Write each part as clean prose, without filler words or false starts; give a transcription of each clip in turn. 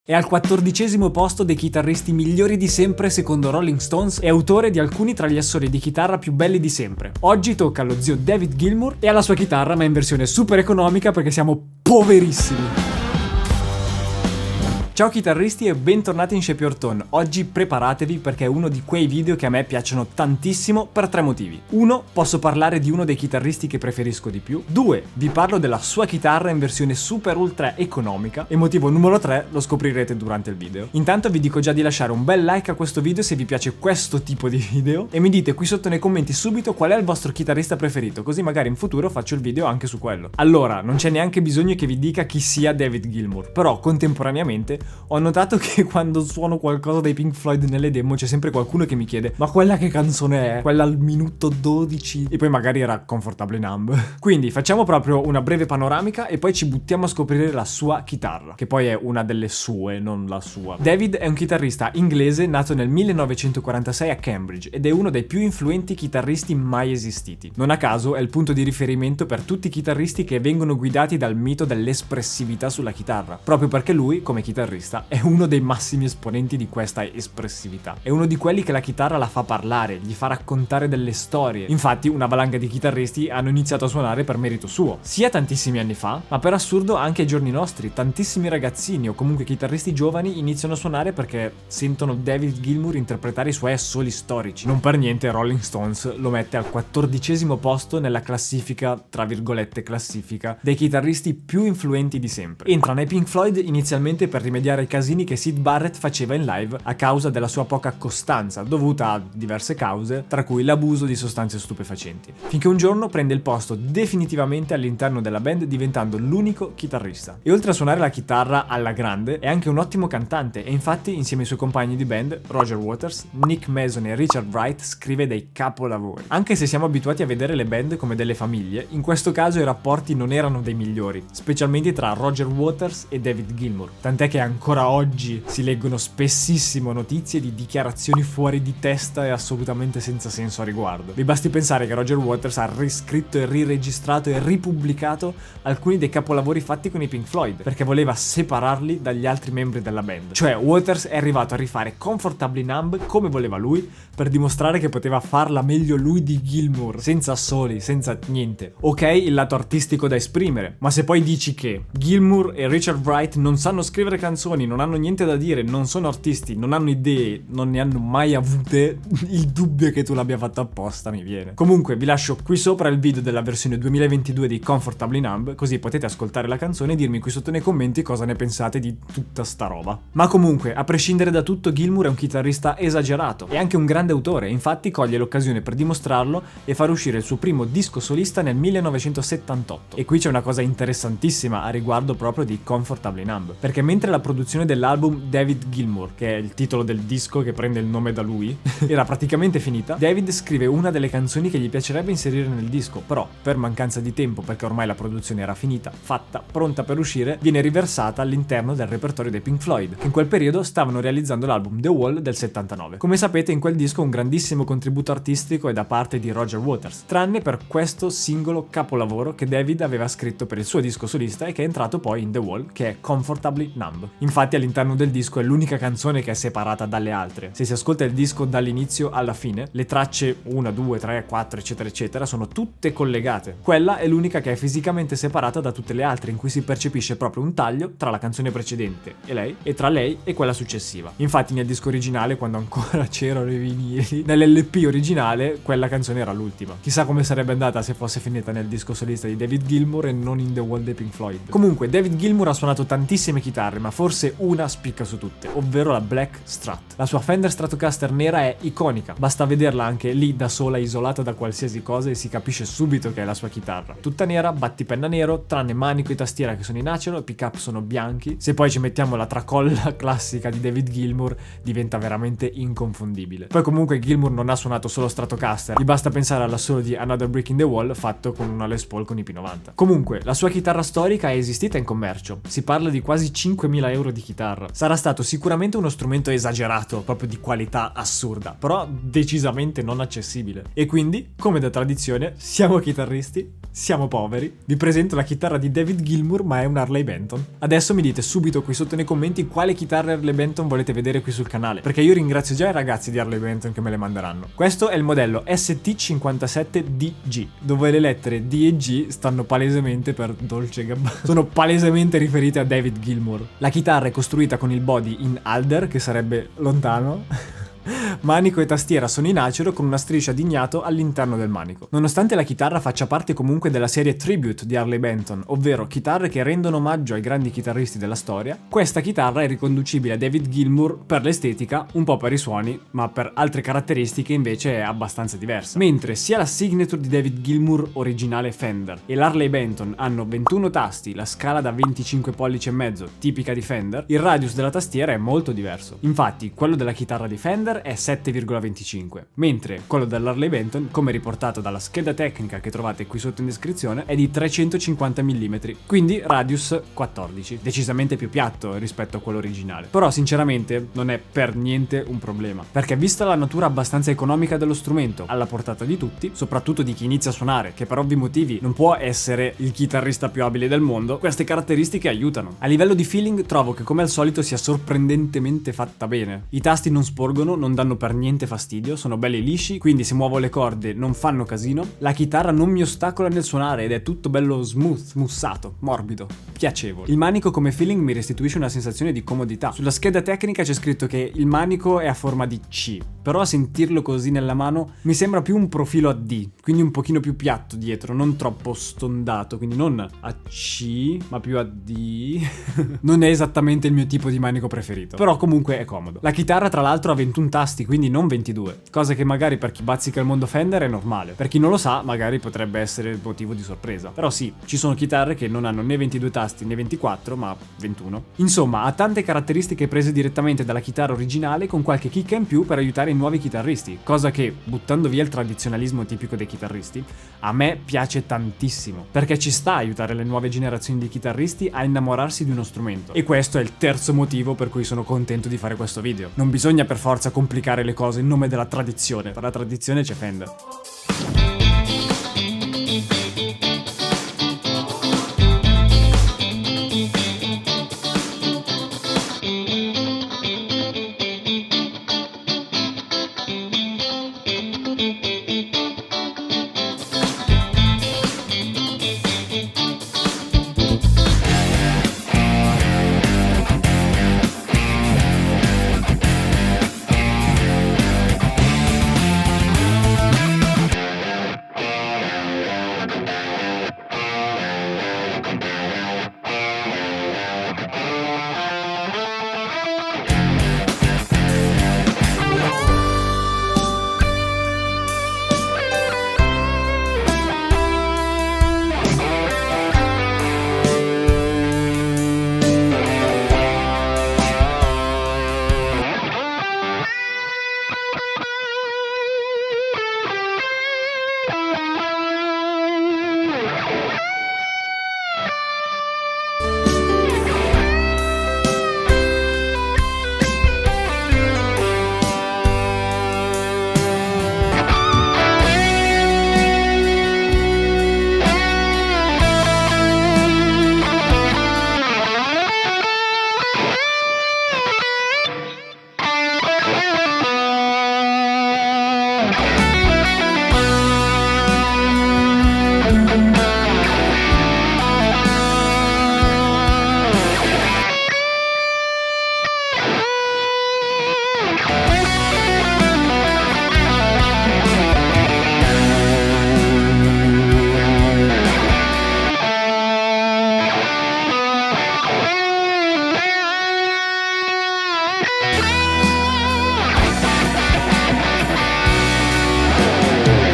È al 14° posto dei chitarristi migliori di sempre secondo Rolling Stones e autore di alcuni tra gli assoli di chitarra più belli di sempre. Oggi tocca allo zio David Gilmour e alla sua chitarra, ma in versione super economica perché siamo poverissimi. Ciao chitarristi e bentornati in Shape Your Tone. Oggi preparatevi perché è uno di quei video che a me piacciono tantissimo per tre motivi. 1. Posso parlare di uno dei chitarristi che preferisco di più. 2. Vi parlo della sua chitarra in versione super ultra economica. E motivo numero 3 lo scoprirete durante il video. Intanto vi dico già di lasciare un bel like a questo video se vi piace questo tipo di video e mi dite qui sotto nei commenti subito qual è il vostro chitarrista preferito, così magari in futuro faccio il video anche su quello. Allora, non c'è neanche bisogno che vi dica chi sia David Gilmour, però contemporaneamente ho notato che quando suono qualcosa dei Pink Floyd nelle demo c'è sempre qualcuno che mi chiede ma quella che canzone è? Quella al minuto 12? E poi magari era Comfortably Numb. Quindi facciamo proprio una breve panoramica e poi ci buttiamo a scoprire la sua chitarra, che poi è una delle sue, non la sua. David è un chitarrista inglese nato nel 1946 a Cambridge ed è uno dei più influenti chitarristi mai esistiti. Non a caso è il punto di riferimento per tutti i chitarristi che vengono guidati dal mito dell'espressività sulla chitarra, proprio perché lui, come chitarrista, è uno dei massimi esponenti di questa espressività. È uno di quelli che la chitarra la fa parlare, gli fa raccontare delle storie. Infatti una valanga di chitarristi hanno iniziato a suonare per merito suo, sia tantissimi anni fa, ma per assurdo anche ai giorni nostri tantissimi ragazzini o comunque chitarristi giovani iniziano a suonare perché sentono David Gilmour interpretare i suoi assoli storici. Non per niente Rolling Stones lo mette al 14° posto nella classifica, tra virgolette classifica, dei chitarristi più influenti di sempre. Entra nei Pink Floyd inizialmente per rimediare ai casini che Syd Barrett faceva in live a causa della sua poca costanza, dovuta a diverse cause, tra cui l'abuso di sostanze stupefacenti. Finché un giorno prende il posto definitivamente all'interno della band diventando l'unico chitarrista. E oltre a suonare la chitarra alla grande, è anche un ottimo cantante e infatti insieme ai suoi compagni di band, Roger Waters, Nick Mason e Richard Wright, scrive dei capolavori. Anche se siamo abituati a vedere le band come delle famiglie, in questo caso i rapporti non erano dei migliori, specialmente tra Roger Waters e David Gilmour, tant'è che ancora oggi si leggono spessissimo notizie di dichiarazioni fuori di testa e assolutamente senza senso a riguardo. Vi basti pensare che Roger Waters ha riscritto e riregistrato e ripubblicato alcuni dei capolavori fatti con i Pink Floyd perché voleva separarli dagli altri membri della band. Cioè Waters è arrivato a rifare Comfortably Numb come voleva lui per dimostrare che poteva farla meglio lui di Gilmour, senza assoli, senza niente. Ok, il lato artistico da esprimere, ma se poi dici che Gilmour e Richard Wright non sanno scrivere canzoni, non hanno niente da dire, non sono artisti, non hanno idee, non ne hanno mai avute, il dubbio che tu l'abbia fatto apposta mi viene. Comunque vi lascio qui sopra il video della versione 2022 di Comfortably Numb, così potete ascoltare la canzone e dirmi qui sotto nei commenti cosa ne pensate di tutta sta roba. Ma comunque, a prescindere da tutto, Gilmour è un chitarrista esagerato e anche un grande autore, infatti coglie l'occasione per dimostrarlo e far uscire il suo primo disco solista nel 1978. E qui c'è una cosa interessantissima a riguardo proprio di Comfortably Numb, perché mentre la produzione dell'album David Gilmour, che è il titolo del disco che prende il nome da lui, era praticamente finita, David scrive una delle canzoni che gli piacerebbe inserire nel disco, però per mancanza di tempo, perché ormai la produzione era finita, fatta, pronta per uscire, viene riversata all'interno del repertorio dei Pink Floyd, che in quel periodo stavano realizzando l'album The Wall del 79. Come sapete, in quel disco un grandissimo contributo artistico è da parte di Roger Waters, tranne per questo singolo capolavoro che David aveva scritto per il suo disco solista e che è entrato poi in The Wall, che è Comfortably Numb. Infatti all'interno del disco è l'unica canzone che è separata dalle altre. Se si ascolta il disco dall'inizio alla fine, le tracce 1, 2, 3, 4 eccetera eccetera sono tutte collegate. Quella è l'unica che è fisicamente separata da tutte le altre, in cui si percepisce proprio un taglio tra la canzone precedente e lei, e tra lei e quella successiva. Infatti nel disco originale, quando ancora c'erano i vinili, nell'LP originale quella canzone era l'ultima. Chissà come sarebbe andata se fosse finita nel disco solista di David Gilmour e non in The Wall dei Pink Floyd. Comunque David Gilmour ha suonato tantissime chitarre, ma forse una spicca su tutte, ovvero la Black Strat. La sua Fender Stratocaster nera è iconica, basta vederla anche lì da sola, isolata da qualsiasi cosa, e si capisce subito che è la sua chitarra. Tutta nera, battipenna nero, tranne manico e tastiera che sono in acero, i pick up sono bianchi. Se poi ci mettiamo la tracolla classica di David Gilmour diventa veramente inconfondibile. Poi comunque Gilmour non ha suonato solo Stratocaster, gli basta pensare all'assolo di Another Brick in the Wall fatto con una Les Paul con i P90. Comunque la sua chitarra storica è esistita in commercio, si parla di quasi 5.000 euro di chitarra. Sarà stato sicuramente uno strumento esagerato, proprio di qualità assurda, però decisamente non accessibile. E quindi, come da tradizione, siamo chitarristi Siamo poveri. Vi presento la chitarra di David Gilmour, ma è un Harley Benton. Adesso mi dite subito qui sotto nei commenti quale chitarra Harley Benton volete vedere qui sul canale, perché io ringrazio già i ragazzi di Harley Benton che me le manderanno. Questo è il modello ST57DG, dove le lettere D e G stanno palesemente per Dolce Gabbana. Sono palesemente riferite a David Gilmour. La chitarra è costruita con il body in alder, che sarebbe lontano. Manico e tastiera sono in acero con una striscia d'ignato all'interno del manico. Nonostante la chitarra faccia parte comunque della serie Tribute di Harley Benton, ovvero chitarre che rendono omaggio ai grandi chitarristi della storia, questa chitarra è riconducibile a David Gilmour per l'estetica, un po' per i suoni, ma per altre caratteristiche invece è abbastanza diversa. Mentre sia la signature di David Gilmour originale Fender e l'Harley Benton hanno 21 tasti, la scala da 25 pollici e mezzo tipica di Fender, il radius della tastiera è molto diverso. Infatti, quello della chitarra di Fender è 7,25, mentre quello dell'Harley Benton, come riportato dalla scheda tecnica che trovate qui sotto in descrizione, è di 350 mm, quindi radius 14, decisamente più piatto rispetto a quello originale. Però sinceramente non è per niente un problema, perché vista la natura abbastanza economica dello strumento, alla portata di tutti, soprattutto di chi inizia a suonare, che per ovvi motivi non può essere il chitarrista più abile del mondo, queste caratteristiche aiutano. A livello di feeling trovo che come al solito sia sorprendentemente fatta bene. I tasti non sporgono, non danno per niente fastidio, sono belli lisci, quindi se muovo le corde non fanno casino. La chitarra non mi ostacola nel suonare ed è tutto bello smooth, mussato, morbido, piacevole. Il manico come feeling mi restituisce una sensazione di comodità. Sulla scheda tecnica c'è scritto che il manico è a forma di C, però a sentirlo così nella mano mi sembra più un profilo a D, quindi un pochino più piatto dietro, non troppo stondato, quindi non a C, ma più a D. Non è esattamente il mio tipo di manico preferito, però comunque è comodo. La chitarra tra l'altro ha 21 tasti, quindi non 22, cosa che magari per chi bazzica il mondo Fender è normale. Per chi non lo sa, magari potrebbe essere motivo di sorpresa. Però sì, ci sono chitarre che non hanno né 22 tasti né 24, ma 21. Insomma, ha tante caratteristiche prese direttamente dalla chitarra originale con qualche chicca in più per aiutare i nuovi chitarristi, cosa che, buttando via il tradizionalismo tipico dei chitarristi, a me piace tantissimo, perché ci sta a aiutare le nuove generazioni di chitarristi a innamorarsi di uno strumento. E questo è il terzo motivo per cui sono contento di fare questo video. Non bisogna per forza complicare le cose in nome della tradizione. Per la tradizione c'è Fender.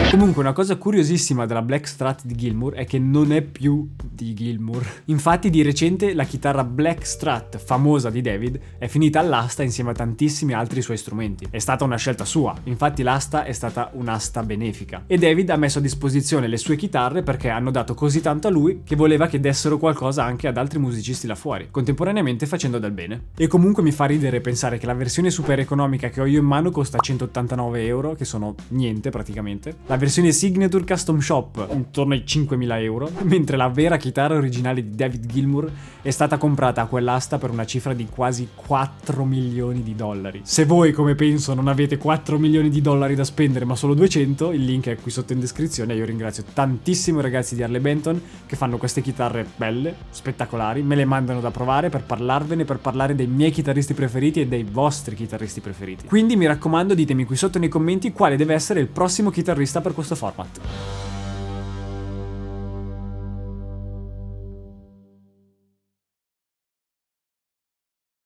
Comunque una cosa curiosissima della Black Strat di Gilmour è che non è più di Gilmour. Infatti di recente la chitarra Black Strat famosa di David è finita all'asta insieme a tantissimi altri suoi strumenti. È stata una scelta sua, infatti l'asta è stata un'asta benefica. E David ha messo a disposizione le sue chitarre perché hanno dato così tanto a lui che voleva che dessero qualcosa anche ad altri musicisti là fuori, contemporaneamente facendo del bene. E comunque mi fa ridere pensare che la versione super economica che ho io in mano costa 189 euro, che sono niente praticamente. La versione Signature Custom Shop intorno ai 5.000 euro, mentre la vera chitarra originale di David Gilmour è stata comprata a quell'asta per una cifra di quasi 4 milioni di dollari. Se voi, come penso, non avete 4 milioni di dollari da spendere ma solo 200, il link è qui sotto in descrizione. Io ringrazio tantissimo i ragazzi di Harley Benton che fanno queste chitarre belle, spettacolari, me le mandano da provare per parlarvene, per parlare dei miei chitarristi preferiti e dei vostri chitarristi preferiti. Quindi mi raccomando, ditemi qui sotto nei commenti quale deve essere il prossimo chitarrista per questo format.